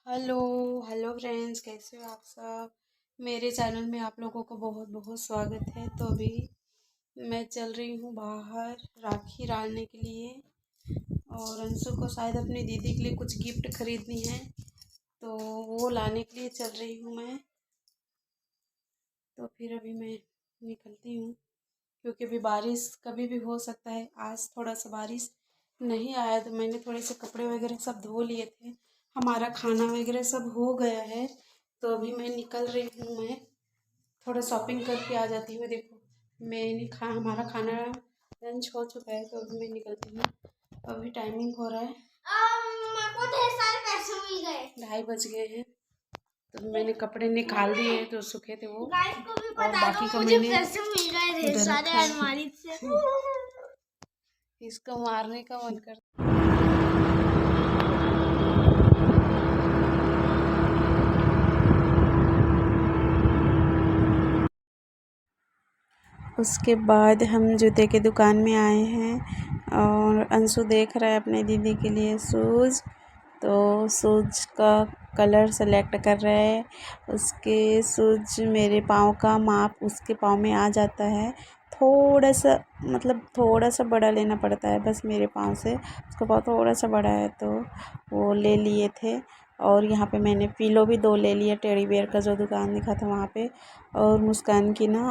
Hello hello friends, कैसे हो आप सब। मेरे चैनल में आप लोगों को बहुत बहुत स्वागत है। तो अभी मैं चल रही हूँ बाहर राखी डालने के लिए, और अंशु को शायद अपनी दीदी के लिए कुछ गिफ्ट खरीदनी है, तो वो लाने के लिए चल रही हूँ मैं। तो फिर अभी मैं निकलती हूँ, क्योंकि अभी बारिश कभी भी हो सकता है। आज थोड़ा सा बारिश नहीं आया तो मैंने थोड़े से कपड़े वगैरह सब धो लिए थे। हमारा खाना वगैरह सब हो गया है, तो अभी मैं निकल रही हूँ। मैं थोड़ा शॉपिंग करके आ जाती हूँ। देखो, मैंने हमारा खाना लंच हो चुका है, तो अभी मैं निकलती हूँ। अभी टाइमिंग हो रहा है, मेरे को ढेर सारे पैसे मिल गए, 2:30 बज गए हैं। तो मैंने कपड़े निकाल दिए तो सूखे थे वो, और बाकी का मैंने पैसे मिल गए ढेर सारे अलमारी से। इसको मारने का मन करता। उसके बाद हम जूते की दुकान में आए हैं, और अंशु देख रहा है अपने दीदी के लिए शूज़। तो शूज़ का कलर सेलेक्ट कर रहा है। उसके शूज़ मेरे पाँव का माप उसके पाँव में आ जाता है। थोड़ा सा थोड़ा सा बड़ा लेना पड़ता है बस मेरे पाँव से। उसका पाँव थोड़ा सा बड़ा है, तो वो ले लिए थे। और यहाँ पे मैंने पिलो भी 2 ले लिया, टेडी बेयर का जो दुकान दिखा था वहाँ पे। और मुस्कान की ना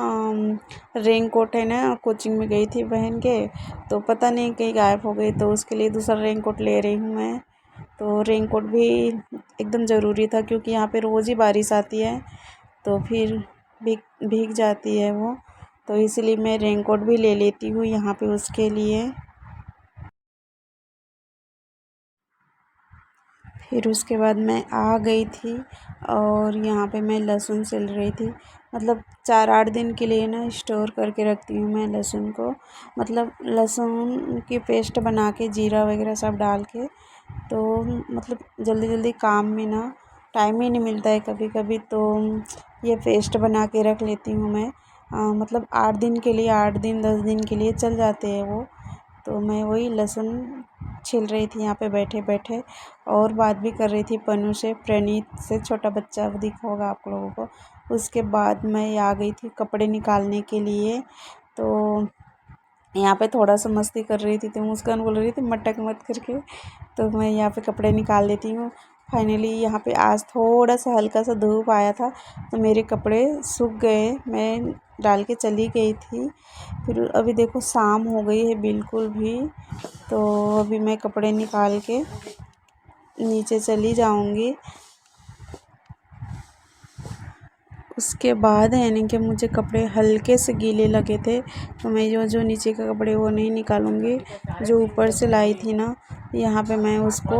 रेन कोट है ना, कोचिंग में गई थी पहन के, तो पता नहीं कहीं गायब हो गई, तो उसके लिए दूसरा रेन कोट ले रही हूँ मैं। तो रेन कोट भी एकदम ज़रूरी था, क्योंकि यहाँ पे रोज़ ही बारिश आती है, तो फिर भीग भीग जाती है वो। तो इसलिए मैं रेन कोट भी ले लेती हूँ यहाँ पे उसके लिए। फिर उसके बाद मैं आ गई थी, और यहाँ पे मैं लहसुन छिल रही थी। 4-8 दिन के लिए ना स्टोर करके रखती हूँ मैं लहसुन को। लहसुन की पेस्ट बना के जीरा वगैरह सब डाल के, तो जल्दी जल्दी काम में ना टाइम ही नहीं मिलता है कभी कभी, तो ये पेस्ट बना के रख लेती हूँ मैं। 8 दिन के लिए, 8 दिन 10 दिन के लिए चल जाते हैं वो। तो मैं वही लहसुन छिल रही थी यहाँ पे बैठे बैठे, और बात भी कर रही थी पन्नू से, प्रणीत से, छोटा बच्चा दिखा होगा आप लोगों को। उसके बाद मैं आ गई थी कपड़े निकालने के लिए। तो यहाँ पे थोड़ा सा मस्ती कर रही थी, तो मुस्कान बोल रही थी मटक मत करके, तो मैं यहाँ पे कपड़े निकाल लेती हूँ। फाइनली यहाँ पे आज थोड़ा सा हल्का सा धूप आया था, तो मेरे कपड़े सूख गए, मैं डाल के चली गई थी। फिर अभी देखो शाम हो गई है बिल्कुल भी, तो अभी मैं कपड़े निकाल के नीचे चली जाऊँगी। उसके बाद यानी कि मुझे कपड़े हल्के से गीले लगे थे, तो मैं जो नीचे के कपड़े वो नहीं निकालूँगी। जो ऊपर से लाई थी ना, यहाँ पे मैं उसको,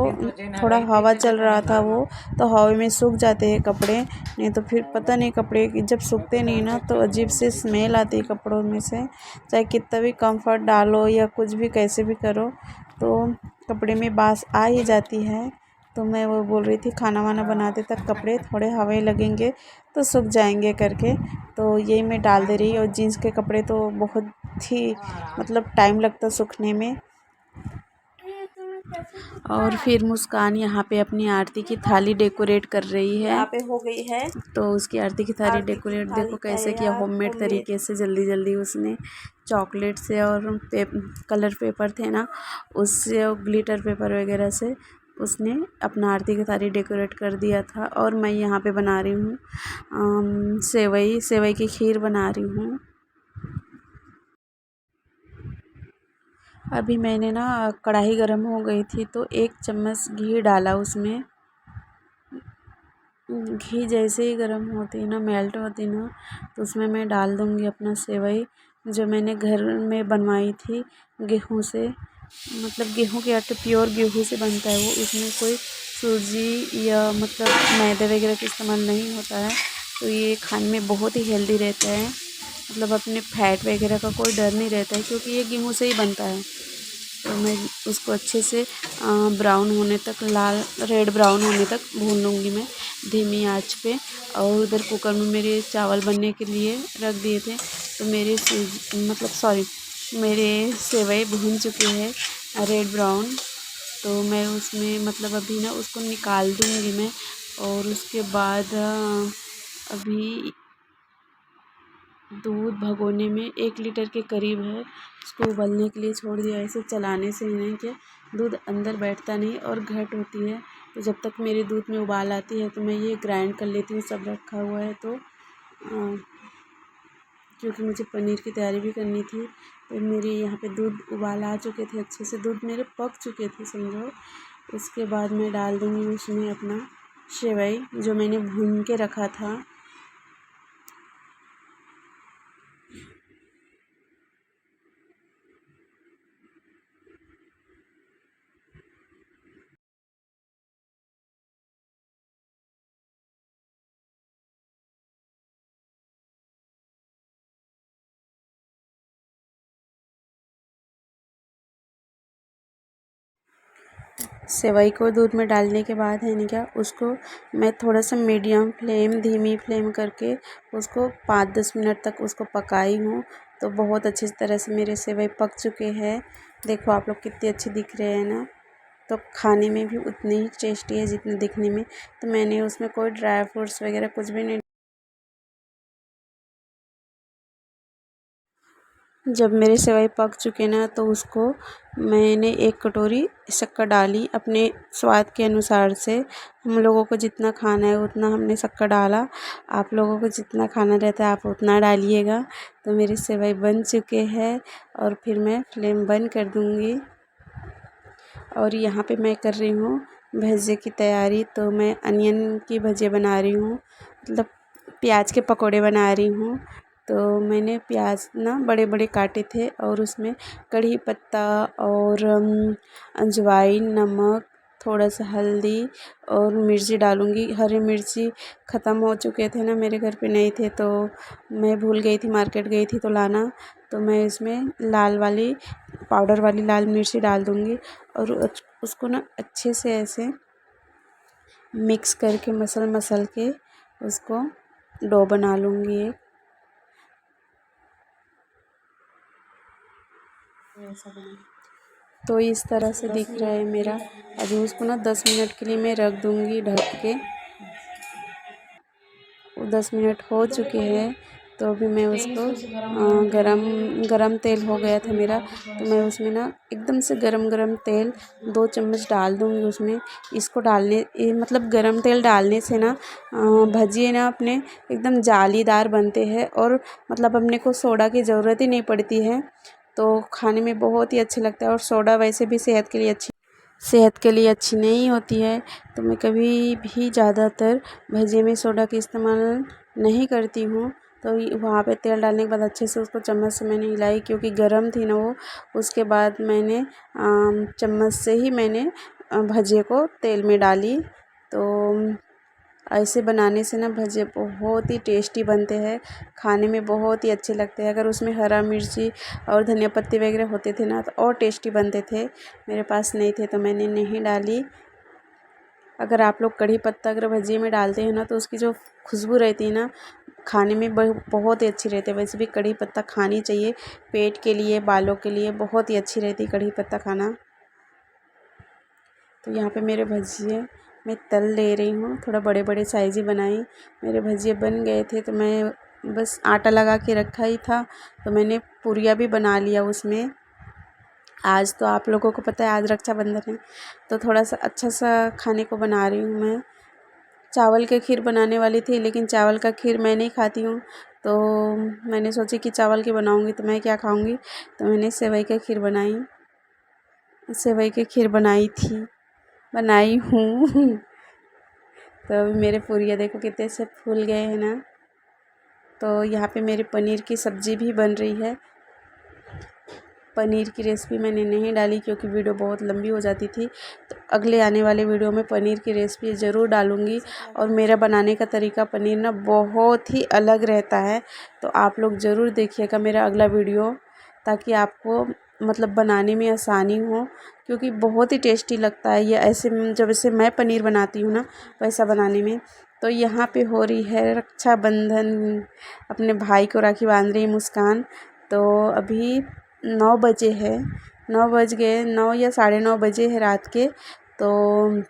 थोड़ा हवा चल रहा था वो, तो हवा में सूख जाते हैं कपड़े, नहीं तो फिर पता नहीं, कपड़े जब सूखते नहीं ना तो अजीब से स्मेल आती है कपड़ों में से। चाहे कितना भी कंफर्ट डालो या कुछ भी कैसे भी करो, तो कपड़े में बास आ ही जाती है। तो मैं वो बोल रही थी खाना वाना बनाते तक कपड़े थोड़े हवा लगेंगे तो सूख जाएंगे करके, तो यही मैं डाल दे रही। और जीन्स के कपड़े तो बहुत ही टाइम लगता सूखने में। और फिर मुस्कान यहाँ पे अपनी आरती की थाली डेकोरेट कर रही है, यहाँ पे हो गई है। तो उसकी आरती की थाली डेकोरेट देखो कैसे किया, होममेड तरीके से, जल्दी जल्दी उसने चॉकलेट से और कलर पेपर थे ना उससे, और ग्लिटर पेपर वगैरह से उसने अपना आरती की थाली डेकोरेट कर दिया था। और मैं यहाँ पे बना रही हूँ सेवई की खीर बना रही हूँ। अभी मैंने ना कढ़ाई गर्म हो गई थी, तो 1 चम्मच घी डाला उसमें। घी जैसे ही गर्म होती है ना, मेल्ट होती ना, तो उसमें मैं डाल दूँगी अपना सेवई, जो मैंने घर में बनवाई थी गेहूँ से। गेहूँ के आटे, प्योर गेहूँ से बनता है वो, उसमें कोई सूजी या मैदे वगैरह का इस्तेमाल नहीं होता है। तो ये खाने में बहुत ही हेल्दी रहता है, अपने फैट वगैरह का कोई डर नहीं रहता है, क्योंकि ये गेहूँ से ही बनता है। तो मैं उसको अच्छे से ब्राउन होने तक, लाल रेड ब्राउन होने तक भून लूँगी मैं धीमी आंच पे। और उधर कुकर में मेरे चावल बनने के लिए रख दिए थे, तो मेरे सेवई भून चुके हैं रेड ब्राउन। तो मैं उसमें अभी ना उसको निकाल दूँगी मैं, और उसके बाद अभी दूध भगोने में 1 लीटर के करीब है, उसको उबलने के लिए छोड़ दिया। ऐसे चलाने से नहीं क्या दूध अंदर बैठता नहीं और घट होती है। तो जब तक मेरे दूध में उबाल आती है तो मैं ये ग्राइंड कर लेती हूँ। सब रखा हुआ है तो क्योंकि मुझे पनीर की तैयारी भी करनी थी। तो मेरे यहाँ पे दूध उबाल आ चुके थे, अच्छे से दूध मेरे पक चुके थे समझो। उसके बाद मैं डाल दूँगी उसमें अपना सेवई जो मैंने भून के रखा था। सेवई को दूध में डालने के बाद है नहीं क्या उसको मैं थोड़ा सा मीडियम फ्लेम धीमी फ्लेम करके उसको 5-10 मिनट तक उसको पकाई हूँ। तो बहुत अच्छी तरह से मेरे सेवई पक चुके हैं। देखो आप लोग कितने अच्छे दिख रहे हैं ना। तो खाने में भी उतनी ही टेस्टी है जितने दिखने में। तो मैंने उसमें कोई ड्राई फ्रूट्स वगैरह कुछ भी नहीं। जब मेरे सेवई पक चुके ना तो उसको मैंने 1 कटोरी शक्कर डाली अपने स्वाद के अनुसार से। हम लोगों को जितना खाना है उतना हमने शक्कर डाला। आप लोगों को जितना खाना रहता है आप उतना डालिएगा। तो मेरे सेवई बन चुके हैं और फिर मैं फ्लेम बंद कर दूँगी। और यहाँ पे मैं कर रही हूँ भजे की तैयारी। तो मैं अनियन की भजे बना रही हूँ, मतलब प्याज के पकोड़े बना रही हूँ। तो मैंने प्याज ना बड़े बड़े काटे थे और उसमें कढ़ी पत्ता और अजवाइन, नमक, थोड़ा सा हल्दी और मिर्ची डालूँगी। हरी मिर्ची ख़त्म हो चुके थे ना, मेरे घर पे नहीं थे तो मैं भूल गई थी, मार्केट गई थी तो लाना। तो मैं इसमें लाल वाली पाउडर वाली लाल मिर्ची डाल दूँगी और उसको ना अच्छे से ऐसे मिक्स करके मसल के उसको डो बना लूँगी एक। तो इस तरह से दिख रहा है मेरा। अभी उसको ना 10 मिनट के लिए मैं रख दूँगी ढक के। 10 मिनट हो चुके हैं तो अभी मैं उसको गरम तेल हो गया था मेरा। तो मैं उसमें ना एकदम से गरम तेल 2 चम्मच डाल दूँगी उसमें। इसको डालने मतलब गरम तेल डालने से ना भजिए ना अपने एकदम जालीदार बनते हैं और मतलब अपने को सोडा की ज़रूरत ही नहीं पड़ती है। तो खाने में बहुत ही अच्छे लगता है। और सोडा वैसे भी सेहत के लिए अच्छी नहीं होती है। तो मैं कभी भी ज़्यादातर भजिए में सोडा का इस्तेमाल नहीं करती हूँ। तो वहाँ पे तेल डालने के बाद अच्छे से उसको चम्मच से मैंने हिलाई क्योंकि गरम थी ना वो। उसके बाद मैंने चम्मच से ही मैंने भजिए को तेल में डाली। तो ऐसे बनाने से ना भजिए बहुत ही टेस्टी बनते हैं, खाने में बहुत ही अच्छे लगते हैं। अगर उसमें हरा मिर्ची और धनिया पत्ती वगैरह होते थे ना तो और टेस्टी बनते थे। मेरे पास नहीं थे तो मैंने नहीं डाली। अगर आप लोग कढ़ी पत्ता अगर भजिए में डालते हैं ना तो उसकी जो खुशबू रहती है ना खाने में बहुत ही अच्छी रहती है। वैसे भी कढ़ी पत्ता खानी चाहिए, पेट के लिए बालों के लिए बहुत ही अच्छी रहती है कढ़ी पत्ता खाना। तो यहाँ पे मेरे भजिए मैं तल ले रही हूँ, थोड़ा बड़े बड़े साइज़ ही बनाई। मेरे भजिए बन गए थे तो मैं बस आटा लगा के रखा ही था तो मैंने पूरियाँ भी बना लिया उसमें। आज तो आप लोगों को पता है आज रक्षाबंधन है तो थोड़ा सा अच्छा सा खाने को बना रही हूँ मैं। चावल की खीर बनाने वाली थी लेकिन चावल का खीर मैं नहीं खाती हूँ। तो मैंने सोची कि चावल की बनाऊँगी तो मैं क्या खाऊँगी। तो मैंने सेवई की खीर बनाई हूँ तो अभी मेरे पूरियाँ देखो कितने से फूल गए हैं ना। तो यहाँ पे मेरी पनीर की सब्ज़ी भी बन रही है। पनीर की रेसिपी मैंने नहीं डाली क्योंकि वीडियो बहुत लंबी हो जाती थी। तो अगले आने वाले वीडियो में पनीर की रेसिपी ज़रूर डालूँगी। और मेरा बनाने का तरीका पनीर ना बहुत ही अलग रहता है। तो आप लोग ज़रूर देखिएगा मेरा अगला वीडियो ताकि आपको मतलब बनाने में आसानी हो क्योंकि बहुत ही टेस्टी लगता है ये ऐसे जब से मैं पनीर बनाती हूँ ना वैसा बनाने में। तो यहाँ पे हो रही है रक्षाबंधन, अपने भाई को राखी बांध रही है मुस्कान। तो अभी 9 बजे है, 9 बज गए, 9 या 9:30 बजे है रात के। तो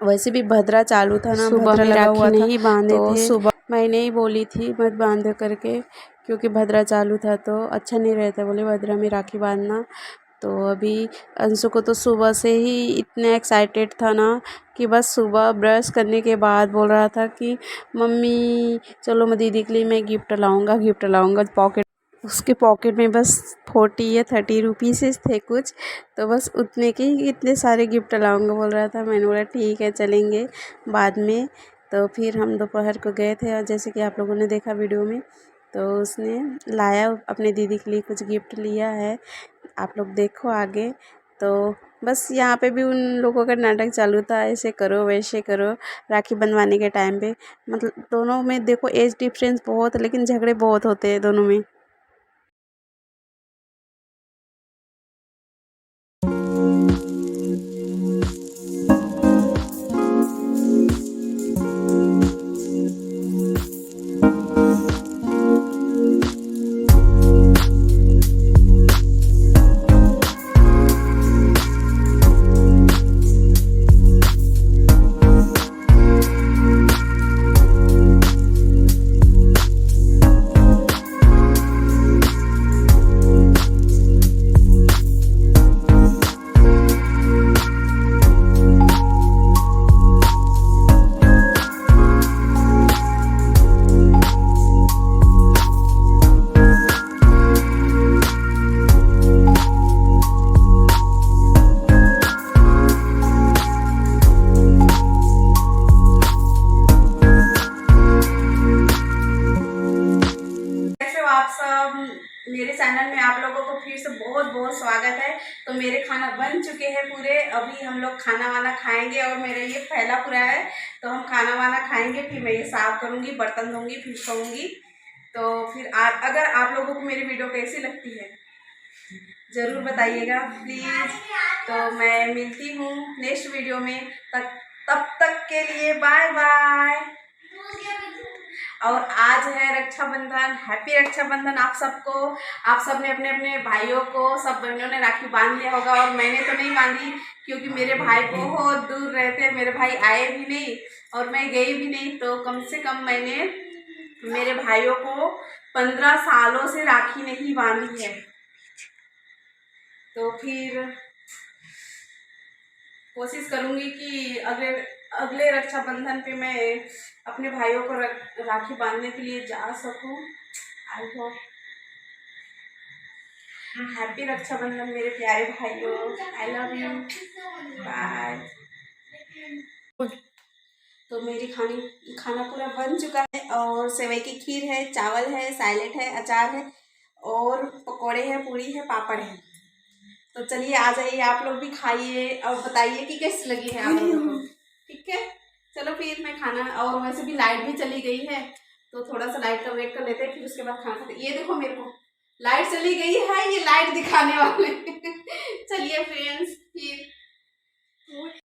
वैसे भी भद्रा चालू था ना, सुबह भद्रा में लगा हुआ राखी था, नहीं बांधे तो थे। सुबह मैंने ही बोली थी मत बांध करके, क्योंकि भद्रा चालू था तो अच्छा नहीं रहता, बोले भद्रा में राखी बांधना। तो अभी अंशु को तो सुबह से ही इतने एक्साइटेड था ना कि बस सुबह ब्रश करने के बाद बोल रहा था कि मम्मी चलो मैं दीदी के लिए मैं गिफ्ट लाऊंगा। पॉकेट उसके पॉकेट में बस 40 या 30 रुपीज़ थे कुछ, तो बस उतने के ही इतने सारे गिफ्ट लाऊंगा बोल रहा था। मैंने बोला ठीक है चलेंगे बाद में। तो फिर हम दोपहर को गए थे और जैसे कि आप लोगों ने देखा वीडियो में, तो उसने लाया अपने दीदी के लिए कुछ गिफ्ट लिया है, आप लोग देखो आगे। तो बस यहाँ पे भी उन लोगों का नाटक चालू था, ऐसे करो वैसे करो राखी बंधवाने के टाइम पे। मतलब दोनों में देखो एज डिफरेंस बहुत है, लेकिन झगड़े बहुत होते हैं दोनों में। आप सब मेरे चैनल में आप लोगों को फिर से बहुत बहुत स्वागत है। तो मेरे खाना बन चुके हैं पूरे, अभी हम लोग खाना वाना खाएंगे और मेरा ये पहला पूरा है, तो हम खाना वाना खाएंगे, फिर मैं ये साफ करूंगी, बर्तन धोंगी, फिर सोऊंगी। तो फिर अगर आप लोगों को मेरी वीडियो कैसी लगती है ज़रूर बताइएगा प्लीज़। तो मैं मिलती हूँ नेक्स्ट वीडियो में, तब तक के लिए बाय बाय। और आज है रक्षाबंधन, हैप्पी रक्षाबंधन आप सबको। आप सब ने अपने अपने भाइयों को, सब बहनों ने राखी बांध लिया होगा, और मैंने तो नहीं बांधी क्योंकि मेरे भाई बहुत दूर रहते हैं, मेरे भाई आए भी नहीं और मैं गई भी नहीं। तो कम से कम मैंने मेरे भाइयों को 15 सालों से राखी नहीं बांधी है। तो फिर कोशिश करूंगी कि अगले रक्षाबंधन पे मैं अपने भाइयों को राखी बांधने के लिए जा सकूं। I hope. हैप्पी रक्षाबंधन मेरे प्यारे भाइयों, आई लव यू, बाय। तो मेरी खाना पूरा बन चुका है, और सेवई की खीर है, चावल है, सैलेड है, अचार है, और पकौड़े हैं, पूरी है, पापड़ है। तो चलिए आ जाइए आप लोग भी खाइए और बताइए कि कैसी लगी है आप लोगों को। ठीक है चलो फिर मैं खाना, और वैसे भी लाइट भी चली गई है, तो थोड़ा सा लाइट का वेट कर लेते हैं, फिर उसके बाद खाना खाते। ये देखो मेरे को लाइट चली गई है, ये लाइट दिखाने वाले चलिए फ्रेंड्स फिर